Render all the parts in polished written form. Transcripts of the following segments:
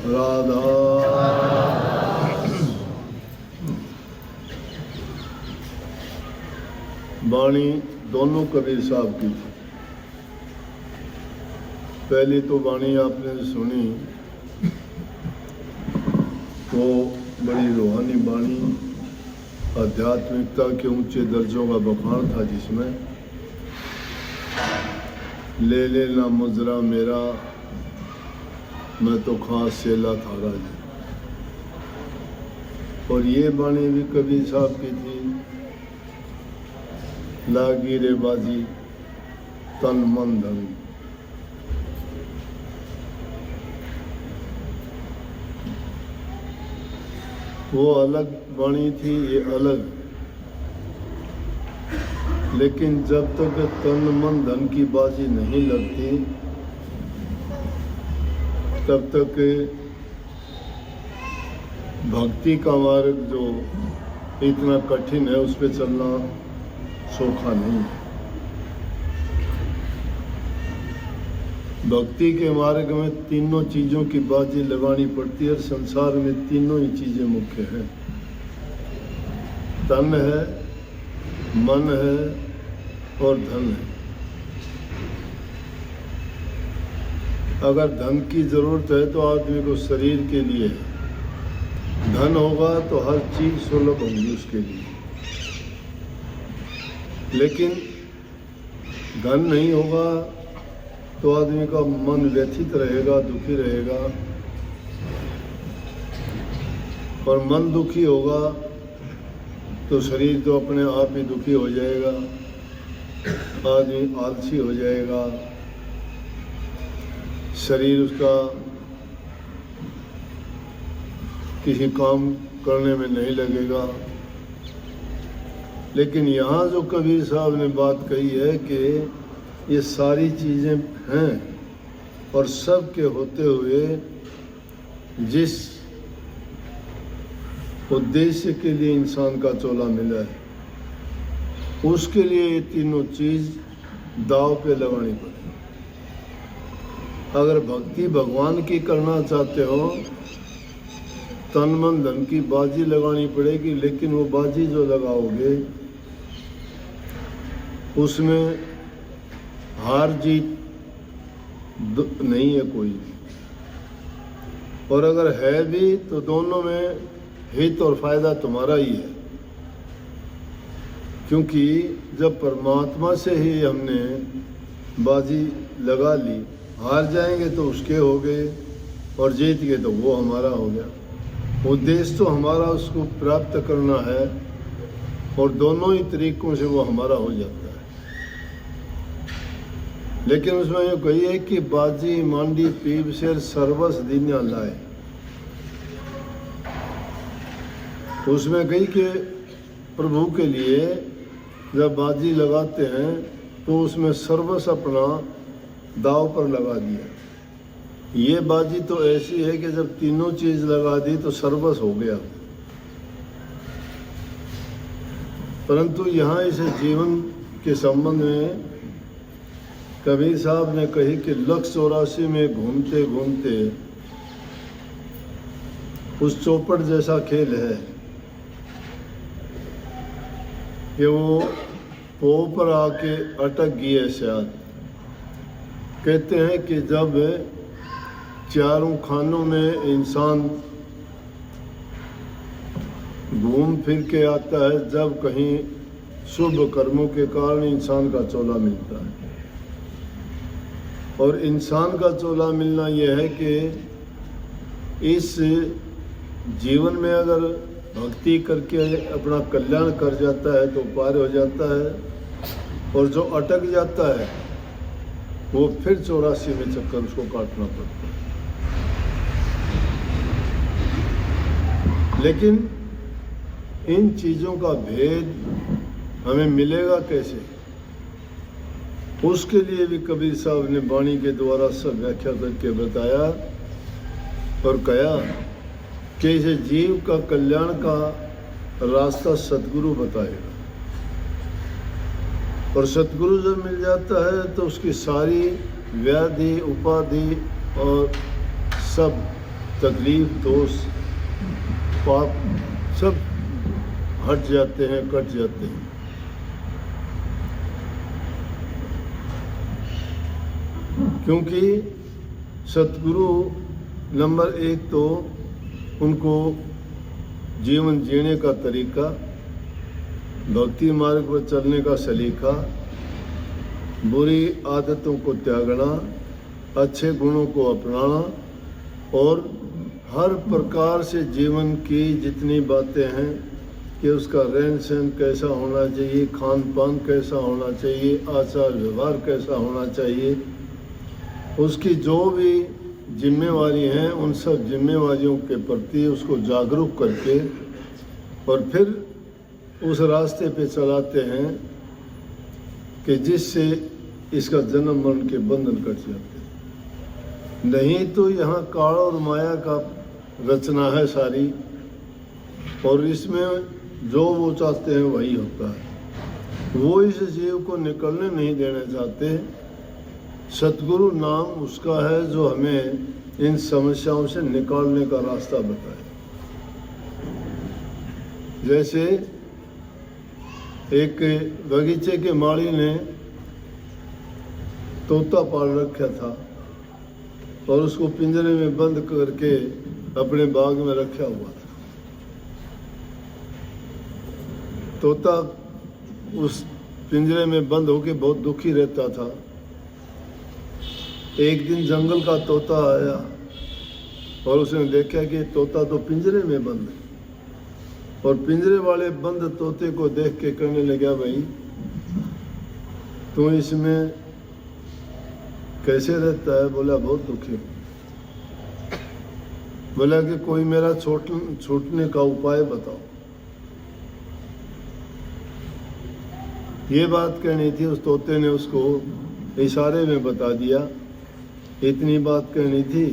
राधा। वाणी दोनों कबीर साहब की थी। पहली तो वाणी आपने सुनी, वो बड़ी रूहानी वाणी, आध्यात्मिकता के ऊंचे दर्जों का बखान था, जिसमें ले लेना मुजरा मेरा, मैं तो खास सेला थारा जी। और ये वाणी भी कबीर साहब की थी, लागी रे बाजी तन मन धन। वो अलग वाणी थी, ये अलग। लेकिन जब तक तन मन धन की बाजी नहीं लगती, तब तक भक्ति का मार्ग जो इतना कठिन है, उस पर चलना सौखा नहीं है। भक्ति के मार्ग में तीनों चीजों की बाजी लगानी पड़ती है। संसार में तीनों ही चीजें मुख्य हैं, तन है, मन है और धन है। अगर धन की जरूरत है तो आदमी को शरीर के लिए है, धन होगा तो हर चीज सुलभ होगी उसके लिए। लेकिन धन नहीं होगा तो आदमी का मन व्यथित रहेगा, दुखी रहेगा। और मन दुखी होगा तो शरीर तो अपने आप ही दुखी हो जाएगा, आदमी आलसी हो जाएगा, शरीर उसका किसी काम करने में नहीं लगेगा। लेकिन यहाँ जो कबीर साहब ने बात कही है कि ये सारी चीज़ें हैं और सब के होते हुए जिस उद्देश्य के लिए इंसान का चोला मिला है, उसके लिए ये तीनों चीज़ दाव पे लगानी पड़ेगी। अगर भक्ति भगवान की करना चाहते हो, तन मन धन की बाजी लगानी पड़ेगी। लेकिन वो बाजी जो लगाओगे उसमें हार जीत नहीं है कोई, और अगर है भी तो दोनों में हित और फायदा तुम्हारा ही है। क्योंकि जब परमात्मा से ही हमने बाजी लगा ली, हार जाएंगे तो उसके हो गए और जीत गए तो वो हमारा हो गया। उद्देश्य तो हमारा उसको प्राप्त करना है, और दोनों ही तरीकों से वो हमारा हो जाता है। लेकिन उसमें ये कही है कि बाजी मांडी पीब शेर सर्वस दीन्या लाए। उसमें कही कि प्रभु के लिए जब बाजी लगाते हैं तो उसमें सर्वस अपना दाव पर लगा दिया। ये बाजी तो ऐसी है कि जब तीनों चीज लगा दी तो सर्वस हो गया। परंतु यहाँ इसे जीवन के संबंध में कबीर साहब ने कही कि 184 में घूमते घूमते उस चौपट जैसा खेल है कि वो पो पर आके अटक गई है शायद। कहते हैं कि जब चारों खानों में इंसान घूम फिर के आता है, जब कहीं शुभ कर्मों के कारण इंसान का चोला मिलता है। और इंसान का चोला मिलना यह है कि इस जीवन में अगर भक्ति करके अपना कल्याण कर जाता है तो पार हो जाता है, और जो अटक जाता है वो फिर 84 में चक्कर उसको काटना पड़ता है। लेकिन इन चीज़ों का भेद हमें मिलेगा कैसे, उसके लिए भी कबीर साहब ने वाणी के द्वारा सब व्याख्या करके बताया और कहा कि इसे जीव का कल्याण का रास्ता सतगुरु बताएगा। और सतगुरु जब मिल जाता है तो उसकी सारी व्याधि उपाधि और सब तकलीफ, दोष, पाप सब हट जाते हैं, कट जाते हैं। क्योंकि सतगुरु नंबर एक तो उनको जीवन जीने का तरीका, भक्ति मार्ग पर चलने का सलीका, बुरी आदतों को त्यागना, अच्छे गुणों को अपनाना और हर प्रकार से जीवन की जितनी बातें हैं कि उसका रहन सहन कैसा होना चाहिए, खान पान कैसा होना चाहिए, आचार व्यवहार कैसा होना चाहिए, उसकी जो भी जिम्मेवारी हैं उन सब जिम्मेवारियों के प्रति उसको जागरूक करके और फिर उस रास्ते पे चलाते हैं कि जिससे इसका जन्म मरण के बंधन कट जाते हैं। नहीं तो यहाँ काल और माया का रचना है सारी, और इसमें जो वो चाहते हैं वही होता है। वो इस जीव को निकलने नहीं देना चाहते। सतगुरु नाम उसका है जो हमें इन समस्याओं से निकालने का रास्ता बताए। जैसे एक बगीचे के माली ने तोता पाल रखा था और उसको पिंजरे में बंद करके अपने बाग में रखा हुआ था। तोता उस पिंजरे में बंद होके बहुत दुखी रहता था। एक दिन जंगल का तोता आया और उसने देखा कि तोता तो पिंजरे में बंद है, और पिंजरे वाले बंद तोते को देख के कहने लगा, भाई तू इसमें कैसे रहता है? बोला बहुत दुखी हूँ। बोला कि कोई मेरा छूटने का उपाय बताओ। ये बात कहनी थी, उस तोते ने उसको इशारे में बता दिया। इतनी बात कहनी थी,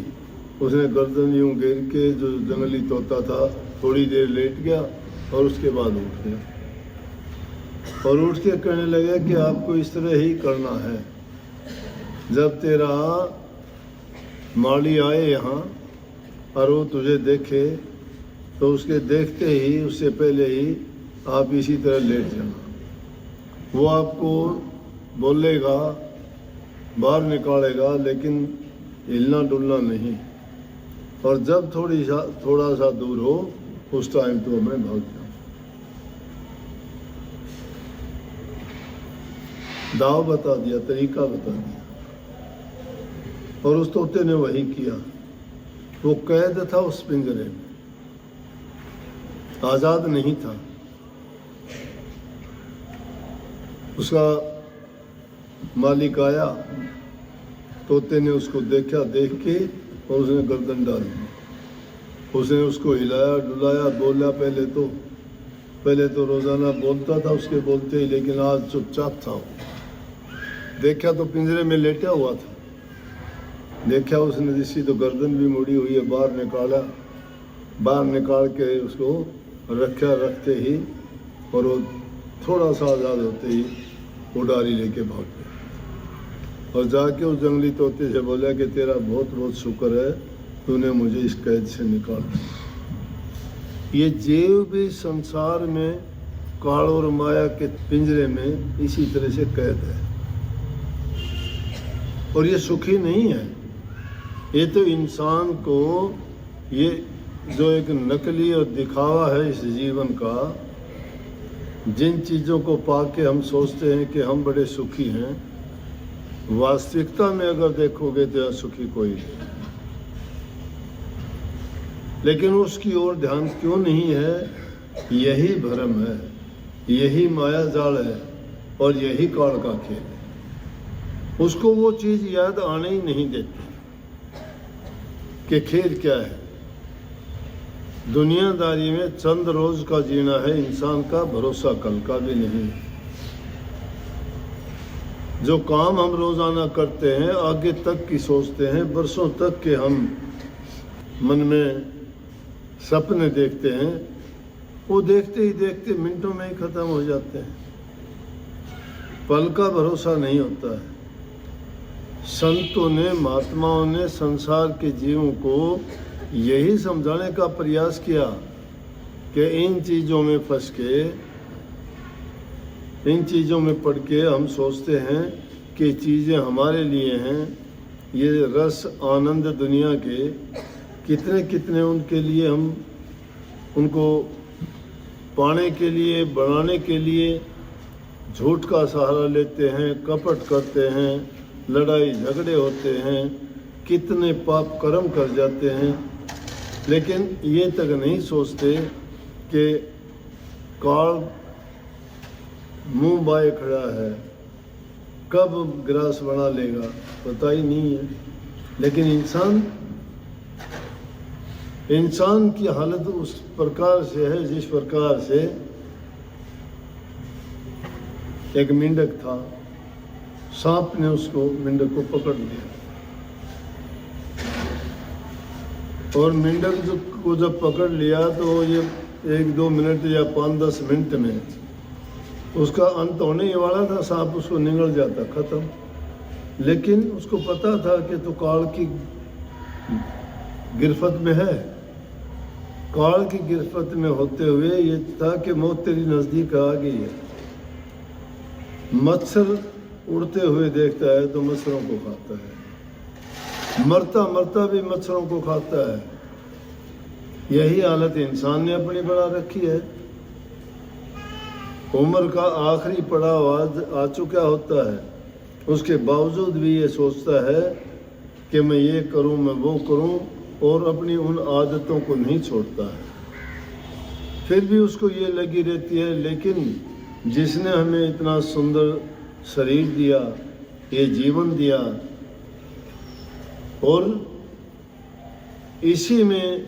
उसने गर्दन यूं घेर के जो जंगली तोता था थोड़ी देर लेट गया और उसके बाद उठ गया और उठ के कहने लगा कि आपको इस तरह ही करना है। जब तेरा माली आए यहाँ और वो तुझे देखे तो उसके देखते ही, उससे पहले ही आप इसी तरह लेट जाना। वो आपको बोलेगा, बाहर निकालेगा, लेकिन हिलना डुलना नहीं, और जब थोड़ा सा दूर हो उस टाइम तो मैं भाग जाऊँ। दाव बता दिया, तरीका बता दिया, और उस तोते ने वही किया। वो कैद था उस पिंजरे में, आजाद नहीं था। उसका मालिक आया, तोते ने उसको देखा, देख के और उसने गर्दन डाल दी। उसने उसको हिलाया डुलाया, बोला पहले तो रोजाना बोलता था उसके बोलते ही, लेकिन आज चुपचाप था। देखा तो पिंजरे में लेटा हुआ था। देखा उसने जिसकी तो गर्दन भी मुड़ी हुई है, बाहर निकाल के उसको रखते ही, और वो थोड़ा सा आज़ाद होते ही उड़ारी लेके भाग गया और जाके उस जंगली तोते से बोला कि तेरा बहुत बहुत शुक्र है, तूने मुझे इस कैद से निकाला। ये जीव भी संसार में काल और माया के पिंजरे में इसी तरह से कैद है, और ये सुखी नहीं है। ये तो इंसान को, ये जो एक नकली और दिखावा है इस जीवन का, जिन चीज़ों को पाके हम सोचते हैं कि हम बड़े सुखी हैं, वास्तविकता में अगर देखोगे तो सुखी कोई नहीं। लेकिन उसकी ओर ध्यान क्यों नहीं है? यही भ्रम है, यही माया जाल है, और यही काल का खेल है। उसको वो चीज़ याद आने ही नहीं देती कि खेल क्या है। दुनियादारी में चंद रोज का जीना है इंसान का, भरोसा कल का भी नहीं। जो काम हम रोजाना करते हैं, आगे तक की सोचते हैं, बरसों तक के हम मन में सपने देखते हैं, वो देखते ही देखते मिनटों में ही खत्म हो जाते हैं। पल का भरोसा नहीं होता है। संतों ने, महात्माओं ने संसार के जीवों को यही समझाने का प्रयास किया कि इन चीज़ों में फंस के, इन चीज़ों में पढ़ के हम सोचते हैं कि चीज़ें हमारे लिए हैं। ये रस आनंद दुनिया के कितने कितने उनके लिए हम उनको पाने के लिए, बनाने के लिए झूठ का सहारा लेते हैं, कपट करते हैं, लड़ाई झगड़े होते हैं, कितने पाप कर्म कर जाते हैं। लेकिन ये तक नहीं सोचते कि काल मुंह बाए खड़ा है, कब ग्रास बना लेगा पता ही नहीं है। लेकिन इंसान की हालत उस प्रकार से है जिस प्रकार से एक मेंढक था, सांप ने उसको मेंढक को पकड़ लिया और मेंढक को जब पकड़ लिया तो ये 1-2 मिनट या 5-10 मिनट में उसका अंत होने ही वाला था। सांप उसको निगल जाता, खत्म। लेकिन उसको पता था कि तो काल की गिरफ्त में है। काल की गिरफ्त में होते हुए ये था कि मौत तेरी नज़दीक आ गई है। मच्छर उड़ते हुए देखता है तो मच्छरों को खाता है, मरता मरता भी मच्छरों को खाता है। यही हालत इंसान ने अपनी बना रखी है। उम्र का आखिरी पड़ाव आ चुका होता है, उसके बावजूद भी ये सोचता है कि मैं ये करूं, मैं वो करूं, और अपनी उन आदतों को नहीं छोड़ता है। फिर भी उसको ये लगी रहती है, लेकिन जिसने हमें इतना सुंदर शरीर दिया, ये जीवन दिया, और इसी में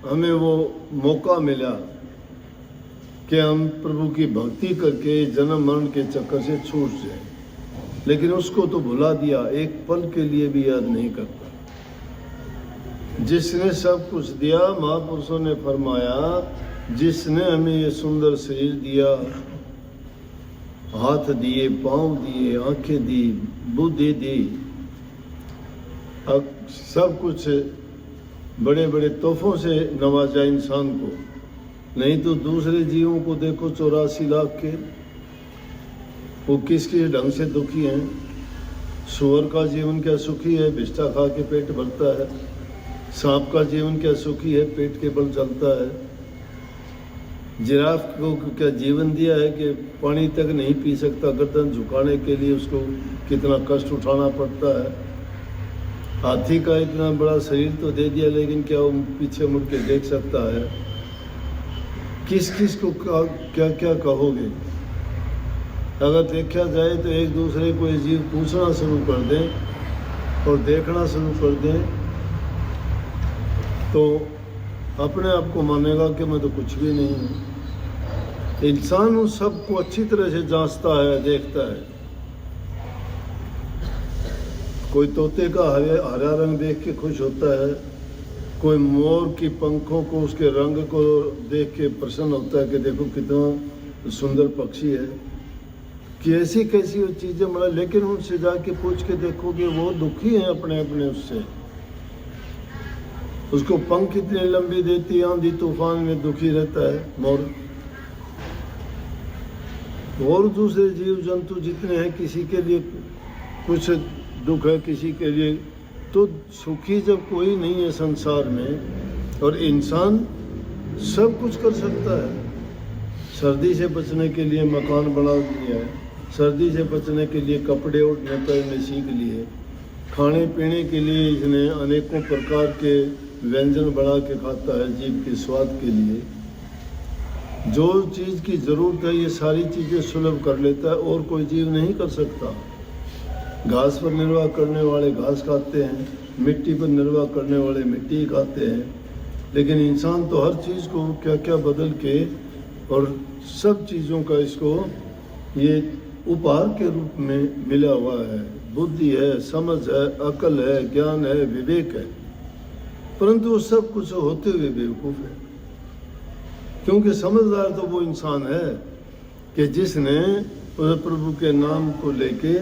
हमें वो मौका मिला कि हम प्रभु की भक्ति करके जन्म मरण के चक्कर से छूट जाए, लेकिन उसको तो भुला दिया, एक पल के लिए भी याद नहीं करता। जिसने सब कुछ दिया, महापुरुषों ने फरमाया, जिसने हमें ये सुंदर शरीर दिया, हाथ दिए, पांव दिए, आंखें दी, बुद्धि दी, अब सब कुछ बड़े बड़े तोहफों से नवाजा इंसान को। नहीं तो दूसरे जीवों को देखो, 84 लाख के, वो किस किस ढंग से दुखी हैं। सुअर का जीवन क्या सुखी है, बिस्टा खा के पेट भरता है। सांप का जीवन क्या सुखी है, पेट के बल चलता है। जिराफ को क्या जीवन दिया है कि पानी तक नहीं पी सकता, गर्दन झुकाने के लिए उसको कितना कष्ट उठाना पड़ता है। हाथी का इतना बड़ा शरीर तो दे दिया, लेकिन क्या वो पीछे मुड़ के देख सकता है? किस किस को क्या क्या कहोगे? अगर देखा जाए तो एक दूसरे को ये जीव पूछना शुरू कर दें और देखना शुरू कर दें तो अपने आप को मानेगा कि मैं तो कुछ भी नहीं हूँ। इंसान उन सबको अच्छी तरह से जांचता है, देखता है। कोई तोते का हरा रंग देख के खुश होता है, कोई मोर की पंखों को, उसके रंग को देख के प्रसन्न होता है कि देखो कितना सुंदर पक्षी है। कैसी कैसी वो चीज़ें मिला, लेकिन उनसे जाके पूछ के देखोगे वो दुखी हैं अपने अपने उससे। उसको पंख कितनी लंबी देती, आंधी तूफान में दुखी रहता है मोर। और दूसरे जीव जंतु जितने हैं, किसी के लिए कुछ दुख है, किसी के लिए तो सुखी जब कोई नहीं है संसार में। और इंसान सब कुछ कर सकता है। सर्दी से बचने के लिए मकान बना दिया है, सर्दी से बचने के लिए कपड़े ओढ़ने पहनने सीख लिए, खाने पीने के लिए इसने अनेकों प्रकार के व्यंजन बना के खाता है जीभ के स्वाद के लिए। जो चीज़ की ज़रूरत है ये सारी चीज़ें सुलभ कर लेता है, और कोई जीव नहीं कर सकता। घास पर निर्वाह करने वाले घास खाते हैं, मिट्टी पर निर्वाह करने वाले मिट्टी खाते हैं, लेकिन इंसान तो हर चीज़ को क्या क्या बदल के और सब चीज़ों का इसको ये उपहार के रूप में मिला हुआ है। बुद्धि है, समझ है, अकल है, ज्ञान है, विवेक है, परंतु वो सब कुछ होते हुए बेवकूफ़ है। क्योंकि समझदार तो वो इंसान है कि जिसने प्रभु के नाम को लेके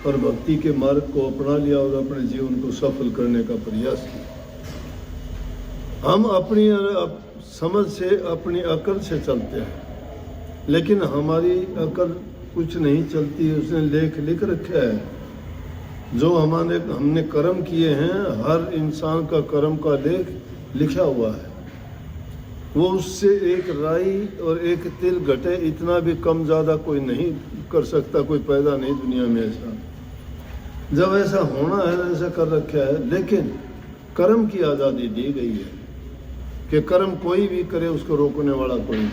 और भक्ति के मार्ग को अपना लिया और अपने जीवन को सफल करने का प्रयास किया। हम अपनी समझ से, अपनी अकल से चलते हैं, लेकिन हमारी अकल कुछ नहीं चलती। उसने लेख लिख रखा है जो हमने कर्म किए हैं, हर इंसान का कर्म का लेख लिखा हुआ है। वो उससे एक राई और एक तिल घटे इतना भी कम ज़्यादा कोई नहीं कर सकता, कोई पैदा नहीं दुनिया में ऐसा। जब ऐसा होना है ऐसा कर रखा है, लेकिन कर्म की आज़ादी दी गई है कि कर्म कोई भी करे उसको रोकने वाला कोई नहीं।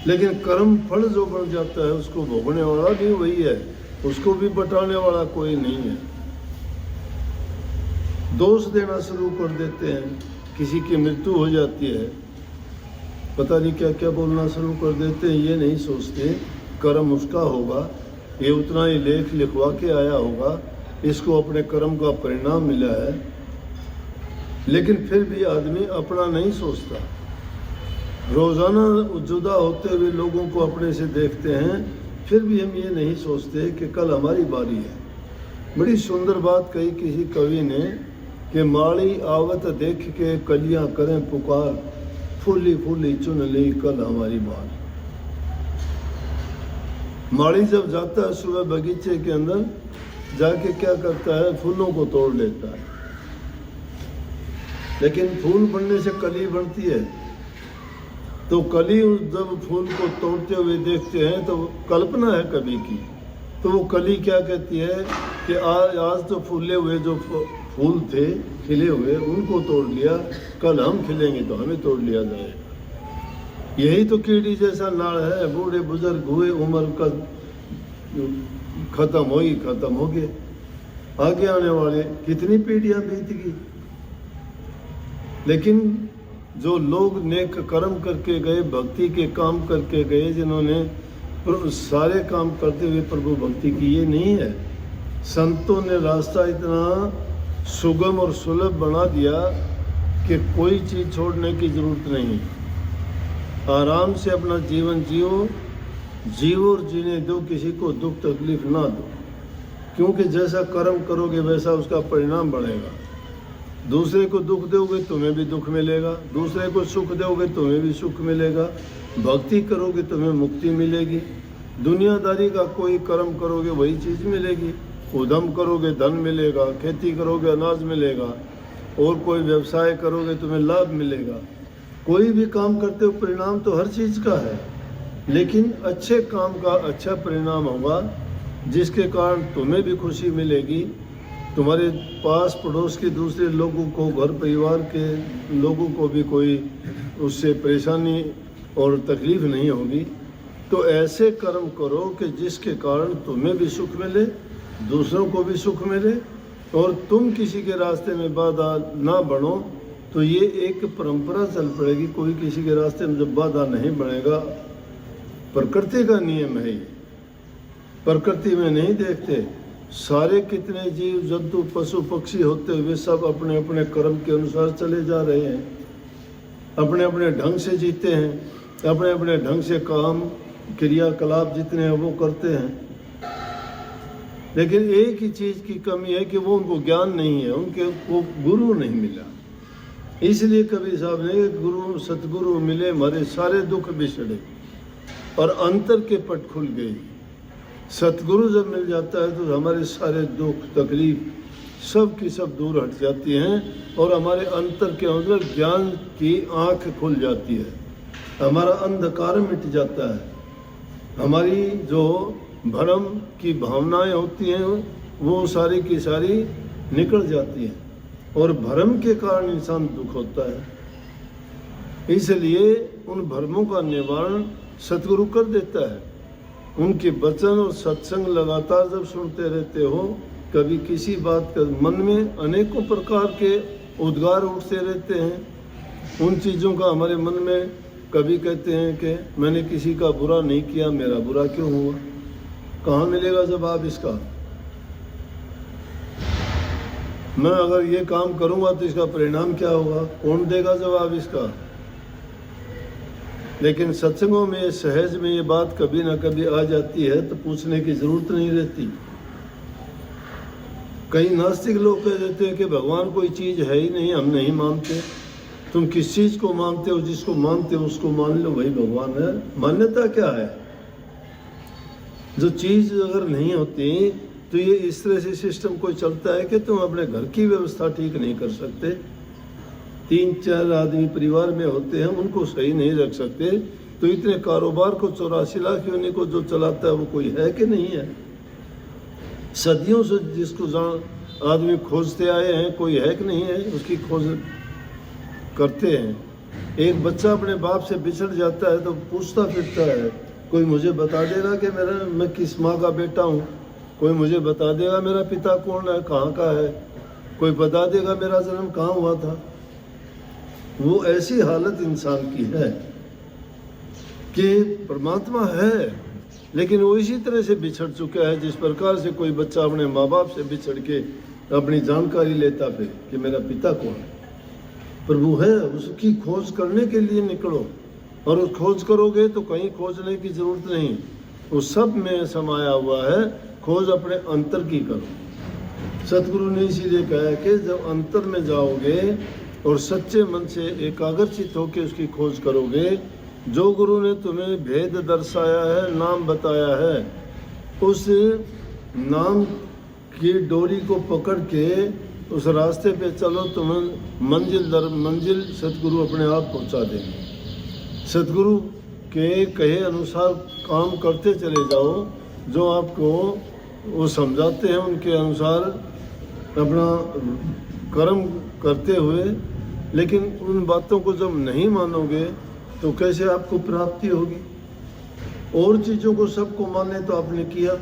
लेकिन कर्म फल जो बन जाता है उसको भोगने वाला भी वही है, उसको भी बटाने वाला कोई नहीं है। दोष देना शुरू कर देते हैं, किसी की मृत्यु हो जाती है, पता नहीं क्या क्या बोलना शुरू कर देते हैं। ये नहीं सोचते कर्म उसका होगा, ये उतना ही लेख लिखवा के आया होगा, इसको अपने कर्म का परिणाम मिला है। लेकिन फिर भी आदमी अपना नहीं सोचता। रोज़ाना जुदा होते हुए लोगों को अपने से देखते हैं, फिर भी हम ये नहीं सोचते कि कल हमारी बारी है। बड़ी सुंदर बात कही किसी कवि ने कि माड़ी आवत देख के कलियां करें पुकार, फूली फूली चुन ली कल हमारी बार। माड़ी जब जाता है सुबह बगीचे के अंदर जाके क्या करता है, फूलों को तोड़ लेता है। लेकिन फूल बनने से कली बनती है, तो कली जब फूल को तोड़ते हुए देखते हैं तो कल्पना है कवि की, तो वो कली क्या कहती है कि आज तो फूले हुए जो फूल थे खिले हुए उनको तोड़ लिया, कल हम खिलेंगे तो हमें तोड़ लिया जाएगा। यही तो कीड़ी जैसा नाड़ है, बूढ़े बुजुर्ग हुए, उम्र का खत्म हो गए, आगे आने वाले कितनी पीढ़ियां बीत गई। लेकिन जो लोग नेक कर्म करके गए, भक्ति के काम करके गए, जिन्होंने सारे काम करते हुए प्रभु भक्ति की, ये नहीं है। संतों ने रास्ता इतना सुगम और सुलभ बना दिया कि कोई चीज़ छोड़ने की जरूरत नहीं। आराम से अपना जीवन जियो और जीने दो, किसी को दुख तकलीफ ना दो, क्योंकि जैसा कर्म करोगे वैसा उसका परिणाम बढ़ेगा। दूसरे को दुख दोगे तुम्हें भी दुख मिलेगा, दूसरे को सुख दोगे तुम्हें भी सुख मिलेगा। भक्ति करोगे तुम्हें मुक्ति मिलेगी। दुनियादारी का कोई कर्म करोगे वही चीज़ मिलेगी। उद्यम करोगे धन मिलेगा, खेती करोगे अनाज मिलेगा, और कोई व्यवसाय करोगे तुम्हें लाभ मिलेगा। कोई भी काम करते हो परिणाम तो हर चीज़ का है, लेकिन अच्छे काम का अच्छा परिणाम होगा जिसके कारण तुम्हें भी खुशी मिलेगी, तुम्हारे पास पड़ोस के दूसरे लोगों को, घर परिवार के लोगों को भी कोई उससे परेशानी और तकलीफ नहीं होगी। तो ऐसे कर्म करो कि जिसके कारण तुम्हें भी सुख मिले, दूसरों को भी सुख मिले, और तुम किसी के रास्ते में बाधा ना बनो। तो ये एक परंपरा चल पड़ेगी, कोई किसी के रास्ते में जब बाधा नहीं बनेगा, प्रकृति का नियम है ये। प्रकृति में नहीं देखते सारे कितने जीव जंतु पशु पक्षी होते हुए सब अपने अपने कर्म के अनुसार चले जा रहे हैं, अपने अपने ढंग से जीते हैं, अपने अपने ढंग से काम क्रियाकलाप जितने हैं वो करते हैं। लेकिन एक ही चीज़ की कमी है कि वो उनको ज्ञान नहीं है, उनके वो गुरु नहीं मिला। इसलिए कबीर साहब ने गुरु सतगुरु मिले हमारे सारे दुख बिछड़े और अंतर के पट खुल गई। सतगुरु जब मिल जाता है तो हमारे सारे दुख तकलीफ सब की सब दूर हट जाती हैं और हमारे अंतर के अंदर ज्ञान की आँख खुल जाती है, हमारा अंधकार मिट जाता है, हमारी जो भ्रम की भावनाएं होती हैं वो सारी की सारी निकल जाती हैं, और भ्रम के कारण इंसान दुख होता है। इसलिए उन भ्रमों का निवारण सतगुरु कर देता है। उनके वचन और सत्संग लगातार जब सुनते रहते हो, कभी किसी बात का मन में अनेकों प्रकार के उद्गार उठते रहते हैं। उन चीज़ों का हमारे मन में कभी कहते हैं कि मैंने किसी का बुरा नहीं किया, मेरा बुरा क्यों हुआ। कहाँ मिलेगा जवाब इसका? मैं अगर ये काम करूँगा तो इसका परिणाम क्या होगा, कौन देगा जवाब इसका? लेकिन सत्संगों में सहज में ये बात कभी ना कभी आ जाती है तो पूछने की जरूरत नहीं रहती। कई नास्तिक लोग कह देते हैं कि भगवान कोई चीज़ है ही नहीं, हम नहीं मानते। तुम किस चीज़ को मानते हो, जिसको मानते हो उसको मान लो, वही भगवान है। मान्यता क्या है? जो चीज़ अगर नहीं होती तो ये इस तरह से सिस्टम कोई चलता है कि तुम अपने घर की व्यवस्था ठीक नहीं कर सकते। 3-4 आदमी परिवार में होते हैं, उनको सही नहीं रख सकते, तो इतने कारोबार को 84 लाख योनि को जो चलाता है वो कोई है कि नहीं है? सदियों से जिसको आदमी खोजते आए हैं, कोई है कि नहीं है, उसकी खोज करते हैं। एक बच्चा अपने बाप से बिछड़ जाता है तो पूछता फिरता है, कोई मुझे बता देगा कि मैं किस माँ का बेटा हूँ? कोई मुझे बता देगा मेरा पिता कौन है, कहाँ का है? कोई बता देगा मेरा जन्म कहाँ हुआ था? वो ऐसी हालत इंसान की है कि परमात्मा है, लेकिन वो इसी तरह से बिछड़ चुका है जिस प्रकार से कोई बच्चा अपने माँ बाप से बिछड़ के अपनी जानकारी लेता फिर कि मेरा पिता कौन है। प्रभु है, उसकी खोज करने के लिए निकलो, और उस खोज करोगे तो कहीं खोजने की जरूरत नहीं, वो सब में समाया हुआ है। खोज अपने अंतर की करो। सतगुरु ने इसीलिए कहा है कि जब अंतर में जाओगे और सच्चे मन से एकाग्रचित होकर उसकी खोज करोगे, जो गुरु ने तुम्हें भेद दर्शाया है, नाम बताया है, उस नाम की डोरी को पकड़ के उस रास्ते पे चलो, तुम्हें मंजिल दर मंजिल सतगुरु अपने आप पहुंचा देंगे। सतगुरु के कहे अनुसार काम करते चले जाओ, जो आपको वो समझाते हैं उनके अनुसार अपना कर्म करते हुए। लेकिन उन बातों को जब नहीं मानोगे तो कैसे आपको प्राप्ति होगी? और चीज़ों को सबको माने तो आपने किया।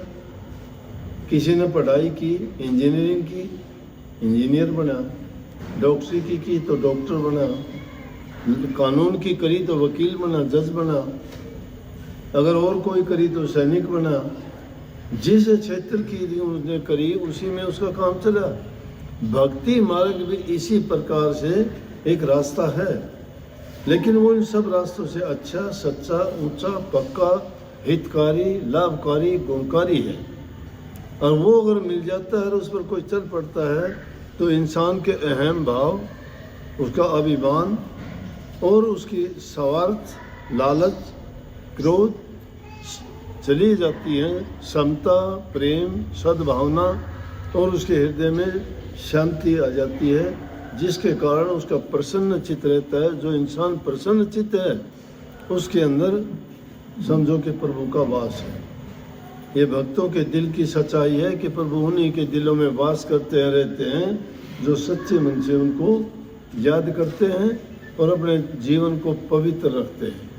किसी ने पढ़ाई की, इंजीनियरिंग की, इंजीनियर बना, डॉक्टरी की तो डॉक्टर बना, कानून की करी तो वकील बना, जज बना, अगर और कोई करी तो सैनिक बना। जिस क्षेत्र की उसने करी उसी में उसका काम चला। भक्ति मार्ग भी इसी प्रकार से एक रास्ता है, लेकिन वो इन सब रास्तों से अच्छा, सच्चा, ऊंचा, पक्का, हितकारी, लाभकारी, गुणकारी है। और वो अगर मिल जाता है और उस पर कोई चल पड़ता है तो इंसान के अहम भाव, उसका अभिमान और उसकी स्वार्थ, लालच, क्रोध चली जाती है। समता, प्रेम, सद्भावना और उसके हृदय में शांति आ जाती है, जिसके कारण उसका प्रसन्न चित्त रहता है। जो इंसान प्रसन्न चित्त है उसके अंदर समझो कि प्रभु का वास है। ये भक्तों के दिल की सच्चाई है कि प्रभु उन्हीं के दिलों में वास करते रहते हैं जो सच्चे मन से उनको याद करते हैं और अपने जीवन को पवित्र रखते हैं।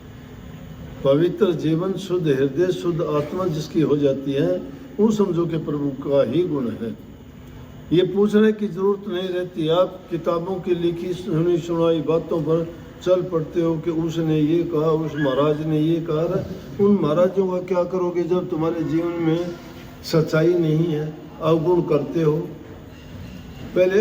पवित्र जीवन, शुद्ध हृदय, शुद्ध आत्मा जिसकी हो जाती है, वो समझो कि प्रभु का ही गुण है। ये पूछने की जरूरत नहीं रहती। आप किताबों की लिखी सुनी सुनाई बातों पर चल पड़ते हो कि उसने ये कहा, उस महाराज ने ये कहा। उन महाराजों का क्या करोगे जब तुम्हारे जीवन में सच्चाई नहीं है, अवगुण करते हो? पहले